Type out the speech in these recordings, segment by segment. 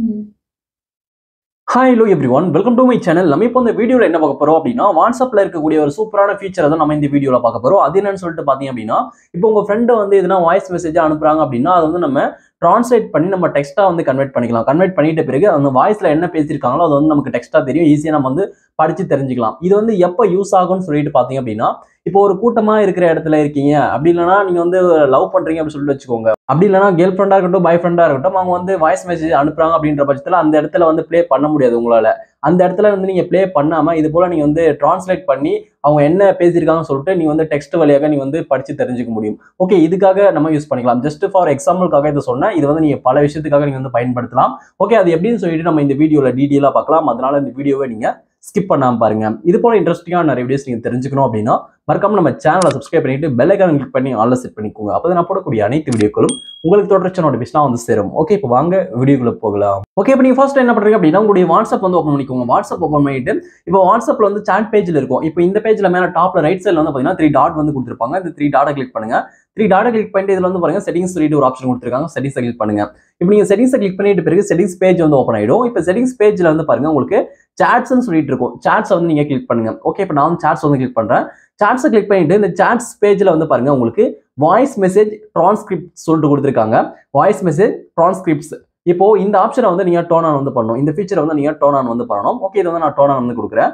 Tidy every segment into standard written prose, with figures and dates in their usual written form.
Hi, hello everyone. Welcome to my channel. நம்ம இப்போ இந்த வீடியோல என்ன பார்க்க போறோம் அப்படின்னா வாட்ஸ்அப்ல இருக்கக்கூடிய ஒரு சூப்பரான ஃபீச்சரை தான் நம்ம இந்த வீடியோல பார்க்க போறோம். அது என்னன்னு சொல்லிட்டு பாத்தீங்க அப்படின்னா இப்போ உங்க ஃப்ரெண்ட் வந்து எதனா வாய்ஸ் மெசேஜ் அனுப்புறாங்க அப்படின்னா அதை வந்து நம்ம டிரான்ஸ்லேட் பண்ணி நம்ம டெக்ஸ்டா வந்து கன்வெர்ட் பண்ணிக்கலாம். கன்வெர்ட் பண்ணிட்ட பிறகு அந்த வாய்ஸ்ல என்ன பேசியிருக்காங்களோ அது வந்து நமக்கு டெக்ஸ்டா தெரியும். ஈஸியா நம்ம வந்து படிச்சு தெரிஞ்சுக்கலாம். இது வந்து எப்போ யூஸ் ஆகும்னு சொல்லிட்டு பாத்தீங்க அப்படின்னா இப்போ ஒரு கூட்டமா இருக்கிற இடத்துல இருக்கீங்க அப்படி இல்லைன்னா நீங்க வந்து லவ் பண்றீங்க அப்படின்னு சொல்லிட்டு வச்சுக்கோங்க. அப்படி இல்லைன்னா கேர்ள் ஃப்ரெண்டா இருக்கட்டும் பாய் ஃப்ரெண்டா இருக்கட்டும் அவங்க வந்து வாய்ஸ் மெசேஜ் அனுப்புறாங்க அப்படின்ற பட்சத்துல அந்த இடத்துல வந்து ப்ளே பண்ண முடியாது உங்களால. அந்த இடத்துல வந்து நீங்க ப்ளே பண்ணாம இது போல நீங்க வந்து டிரான்ஸ்லேட் பண்ணி அவங்க என்ன பேசியிருக்காங்கன்னு சொல்லிட்டு நீங்க வந்து டெக்ஸ்ட் வழியாக நீங்க வந்து படிச்சு தெரிஞ்சுக்க முடியும். ஓகே, இதுக்காக நம்ம யூஸ் பண்ணிக்கலாம். ஜஸ்ட் ஃபார் எக்ஸாம்பிளுக்காக இதை சொன்னா இது வந்து நீங்க பல விஷயத்துக்காக நீங்க வந்து பயன்படுத்தலாம். ஓகே, அது எப்படின்னு சொல்லிட்டு நம்ம இந்த வீடியோல டீட்டெயிலா பார்க்கலாம். அதனால இந்த வீடியோவை நீங்க ஸ்கிப் பண்ணாம பாருங்க. இது போல இன்ட்ரெஸ்டிங்கான நிறைய வீடியோஸ் நீங்க தெரிஞ்சுக்கணும் அப்படின்னா மறக்காம நம்ம சேனலை சப்ஸ்கிரைப் பண்ணிட்டு பெல் ஐகான் கிளிக் பண்ணி ஆல்ல செட் பண்ணிக்கோங்க. அப்போ நான் போடக்கூடிய அனைத்து வீடியோக்களும் உங்களுக்கு தொடர்ச்சி நோட்டிஃபிகேஷன் வந்து சேரும். ஓகே, இப்போ வாங்க வீடியோக்குள்ள போகலாம். ஓகே, இப்போ நீங்க ஃபர்ஸ்ட் என்ன பண்றீங்க அப்படின்னா உங்களுடைய வாட்ஸ்அப் வந்து ஓப்பன் பண்ணிக்கோங்க. வாட்ஸ்அப் ஓப்பன் பண்ணிட்டு இப்போ வாட்ஸ்அப்ல வந்து சாட் பேஜ்ல இருக்கும். இப்போ இந்த பேஜ்ல மேல டாப்ல ரைட் சைடுல வந்து பாத்தீங்கன்னா 3 டாட் வந்து கொடுத்திருப்பாங்க. இந்த 3 டாட்டை கிளிக் பண்ணுங்க. 3 டாட்டை கிளிக் பண்ணிட்டு இதுல வந்து பாருங்க செட்டிங்ஸ் சொல்லிட்டு ஒரு ஆப்ஷன் கொடுத்திருக்காங்க. செட்டிங்ஸ் கிளிக் பண்ணுங்க. இப்போ நீங்க செட்டிங்ஸ் கிளிக் பண்ணிட்டு பிறகு செட்டிங்ஸ் பேஜ் வந்து ஓப்பன் ஆயிடும். இப்போ செட்டிங்ஸ் பேஜ்ல வந்து பாருங்க உங்களுக்கு சாட்ஸ்னு சொல்லிட்டு இருக்கும். சாட்ஸ் வந்து நீங்க கிளிக் பண்ணுங்க. ஓகே, இப்போ நான் சாட்ஸ் வந்து கிளிக் பண்றேன். சாட்ஸை கிளிக் பண்ணிட்டு இந்த சாட்ஸ் பேஜ்ல வந்து பாருங்க உங்களுக்கு வாய்ஸ் மெசேஜ் டிரான்ஸ்கிரிப்ட் சொல்லிட்டு கொடுத்திருக்காங்க. Voice message transcripts. இப்போ இந்த ஆப்ஷனை வந்து நீங்க டர்ன் ஆன் வந்து பண்ணணும். இந்த ஃபீச்சரை வந்து நீங்க டர்ன் ஆன் வந்து பண்ணணும். ஓகே, இதை வந்து நான் டர்ன் ஆன் வந்து கொடுக்குறேன்.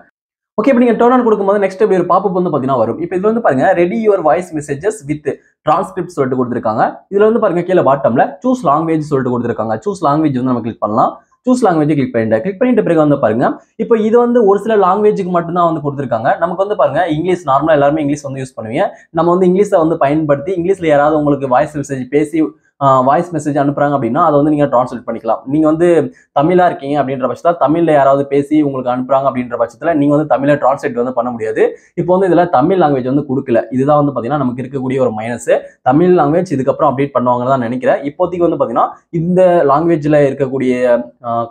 ஓகே, இப்போ நீங்க டர்ன் ஆன் கொடுக்கும்போது நெக்ஸ்ட் இப்படி ஒரு பாப்பப் வந்து பாத்தீங்கன்னா வரும். இப்போ இதுல வந்து பாருங்க ready your voice messages with transcript சொல்லிட்டு கொடுத்திருக்காங்க. இதுல வந்து பாருங்க கீழே பாட்டம்ல சூஸ் லாங்குவேஜ் சொல்லிட்டு கொடுத்திருக்காங்க. சூஸ் லாங்குவேஜ் வந்து நம்ம கிளிக் பண்ணலாம். சூஸ் லாங்குவேஜ் கிளிக் பண்ணிட்டு பிறகு வந்து பாருங்க இப்போ இது வந்து ஒரு சில லாங்குவேஜுக்கு மட்டும் தான் வந்து கொடுத்திருக்காங்க. நமக்கு வந்து பாருங்க இங்கிலீஷ் நார்மலா எல்லாருமே இங்கிலீஷ் வந்து யூஸ் பண்ணுவீங்க. நம்ம வந்து இங்கிலீஷை வந்து பயன்படுத்தி இங்கிலீஷ்ல யாராவது உங்களுக்கு வாய்ஸ் மெசேஜ் பேசி வாய்ஸ் மெசேஜ் அனுப்புறாங்க அப்படின்னா அதை வந்து நீங்க டிரான்ஸ்லேட் பண்ணிக்கலாம். நீங்க வந்து தமிழா இருக்கீங்க அப்படின்ற பட்சத்தில் தமிழ்ல யாராவது பேசி உங்களுக்கு அனுப்புறாங்க அப்படின்ற பட்சத்தில் நீங்க வந்து தமிழை டிரான்ஸ்லேட் வந்து பண்ண முடியாது. இப்போ வந்து இதுல தமிழ் லாங்குவேஜ் வந்து கொடுக்கல. இதுதான் வந்து பாத்தீங்கன்னா நமக்கு இருக்கக்கூடிய ஒரு மைனஸ். தமிழ் லாங்குவேஜ் இதுக்கப்புறம் அப்டேட் பண்ணுவாங்கன்னு தான் நினைக்கிறேன். இப்போதைக்கு வந்து பாத்தீங்கன்னா இந்த லாங்குவேஜ்ல இருக்கக்கூடிய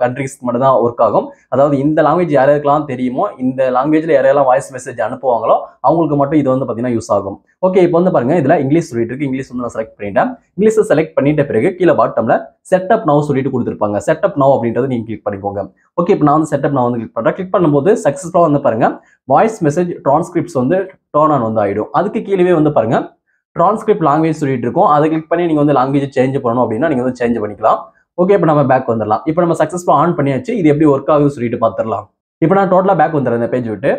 கண்ட்ரிஸ்க்கு மட்டும் தான் ஒர்க் ஆகும். அதாவது இந்த லாங்குவேஜ் யாருக்கெல்லாம் தெரியுமோ இந்த லாங்குவேஜ்ல யாரெல்லாம் வாய்ஸ் மெசேஜ் அனுப்புவாங்களோ அவங்களுக்கு மட்டும் இது வந்து பாத்தீங்கன்னா யூஸ் ஆகும். ஓகே, இப்போ வந்து பாருங்க இதுல இங்கிலீஷ் சொல்லிட்டு இருக்கு. இங்கிலீஷ் வந்து நான் செலக்ட் பண்ணிட்டேன். இங்கிலீஷை செலக்ட் பண்ணிட்ட பிறகு கீழே பாட்டம்ல செட்டப் நவ் சொல்லிட்டு கொடுத்திருப்பாங்க. செட்டப் நவ் அப்படின்றது நீங்க கிளிக் பண்ணிக்கோங்க. ஓகே, இப்போ நான் வந்து செட்டப் நவ் வந்து கிளிக் பண்றேன். கிளிக் பண்ணும்போது சக்சஸ்ஃபுல்லா வந்து பாருங்க வாய்ஸ் மெசேஜ் டிரான்ஸ்கிரிப்ட்ஸ் வந்து டர்ன் ஆன் வந்து ஆயிடும். அதுக்கு கீழே வந்து பாருங்க டிரான்ஸ்கிரிப்ட் லாங்குவேஜ் சொல்லிட்டு இருக்கும். அதை கிளிக் பண்ணி நீங்க வந்து லாங்குவேஜ் சேஞ்ச் பண்ணணும் அப்படின்னா நீங்க வந்து சேஞ்ச் பண்ணிக்கலாம். ஓகே, இப்போ நம்ம பேக் வந்துடலாம். இப்போ நம்ம சக்சஸ்ஃபுல்லா ஆன் பண்ணியாச்சு. இது எப்படி ஒர்க் ஆகுதுன்னு சொல்லிட்டு பார்த்துடலாம். இப்போ நான் டோட்டலா பேக் வந்துடுறேன் இந்த பேஜ் விட்டு.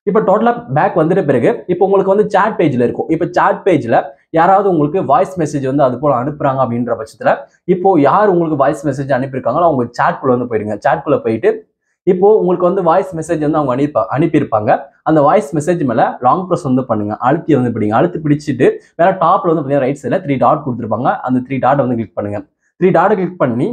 இப்போ டோட்டலா பேக் வந்துட்ட பிறகு இப்போ உங்களுக்கு வந்து சாட் பேஜ்ல இருக்கும். இப்போ சாட் பேஜ்ல யாராவது உங்களுக்கு வாய்ஸ் மெசேஜ் வந்து அது போல அனுப்புறாங்க அப்படின்ற பட்சத்துல இப்போ யார் உங்களுக்கு வாய்ஸ் மெசேஜ் அனுப்பியிருக்காங்களோ அவங்க சாட் குள்ள வந்து போயிடுங்க. சாட் குள்ள போயிட்டு இப்போ உங்களுக்கு வந்து வாய்ஸ் மெசேஜ் வந்து அவங்க அனுப்பியிருப்பாங்க. அந்த வாய்ஸ் மெசேஜ் மேல லாங் ப்ரெஸ் வந்து பண்ணுங்க. அழுத்தி வந்து பிடிங்க. அழுத்தி பிடிச்சிட்டு மேல டாப்ல வந்து பாத்தீங்கன்னா ரைட் சைடுல 3 டாட் கொடுத்திருப்பாங்க. அந்த 3 டாட் வந்து கிளிக் பண்ணுங்க. 3 டாட் கிளிக் பண்ணி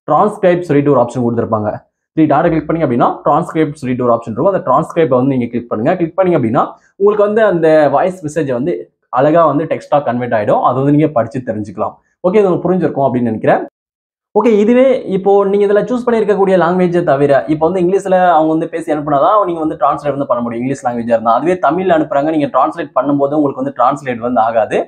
டிரான்ஸ்கிரைப் சொல்லிட்டு ஒரு ஆப்ஷன் கொடுத்திருப்பாங்க. 3 டாட்டை கிளிக் பண்ணி அப்படின்னா டிரான்ஸ்கிரைப் சொல்லிட்டு ஒரு ஆப்ஷன் இருக்கும். அந்த டிரான்ஸ்கிரைப்பை வந்து நீங்க கிளிக் பண்ணுங்க. கிளிக் பண்ணீங்க அப்படின்னா உங்களுக்கு வந்து அந்த வாய்ஸ் மெசேஜ் வந்து அழகா வந்து டெக்ஸ்டா கன்வெர்ட் ஆயிடும். அது வந்து நீங்க படிச்சு தெரிஞ்சுக்கலாம். ஓகே, இது உங்களுக்கு புரிஞ்சிருக்கும் அப்படின்னு நினைக்கிறேன். ஓகே, இதுவே இப்போ நீங்க இதுல சூஸ் பண்ணியிருக்கக்கூடிய லாங்குவேஜை தவிர இப்போ வந்து இங்கிலீஷ்ல அவங்க வந்து பேசி அனுப்புனாதான் நீங்க வந்து டிரான்ஸ்லேட் வந்து பண்ண முடியும். இங்கிலீஷ் லாங்குவேஜா இருந்தா அதுவே தமிழ்ல அனுப்புறாங்க நீங்க டிரான்ஸ்லேட் பண்ணும்போது உங்களுக்கு வந்து டிரான்ஸ்லேட் வந்து ஆகாது.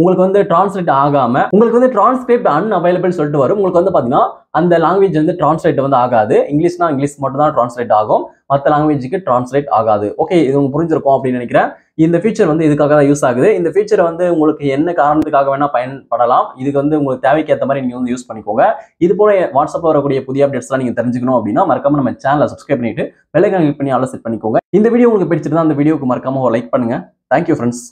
உங்களுக்கு வந்து டிரான்ஸ்லேட் ஆகாம உங்களுக்கு வந்து டிரான்ஸ்கிரிப்ட் அன்அவைலபிள் சொல்லிட்டு வரும். உங்களுக்கு வந்து பாத்தீங்கன்னா அந்த லாங்குவேஜ் வந்து டிரான்ஸ்லேட் வந்து ஆகாது. இங்கிலீஷ்னா இங்கிலீஷ் மட்டும் தான் டிரான்ஸ்லேட் ஆகும். மற்ற லாங்குவேஜுக்கு டிரான்ஸ்லேட் ஆகாது. ஓகே, இது உங்களுக்கு புரிஞ்சிருக்கும் அப்படின்னு நினைக்கிறேன். இந்த ஃபீச்சர் வந்து இதுக்காக தான் யூஸ் ஆகுது. இந்த ஃபீச்சர் வந்து உங்களுக்கு என்ன காரணத்துக்காக வேணா பயன்படலாம். இதுக்கு வந்து உங்களுக்கு தேவைக்கு ஏற்ற மாதிரி நீங்க வந்து யூஸ் பண்ணிக்கோங்க. இது போல வாட்ஸ்அப்ல வரக்கூடிய புதிய அப்டேட்ஸ்லாம் நீங்க தெரிஞ்சுக்கணும் அப்படின்னா மறக்காம நம்ம சேனலை சப்ஸ்கிரைப் பண்ணிட்டு பெல் ஐகான் கிளிக் பண்ணி ஆல்ல செட் பண்ணிக்கோங்க. இந்த வீடியோ உங்களுக்கு பிடிச்சிருந்தா அந்த வீடியோக்கு மறக்காம ஒரு லைக் பண்ணுங்க. Thank you friends.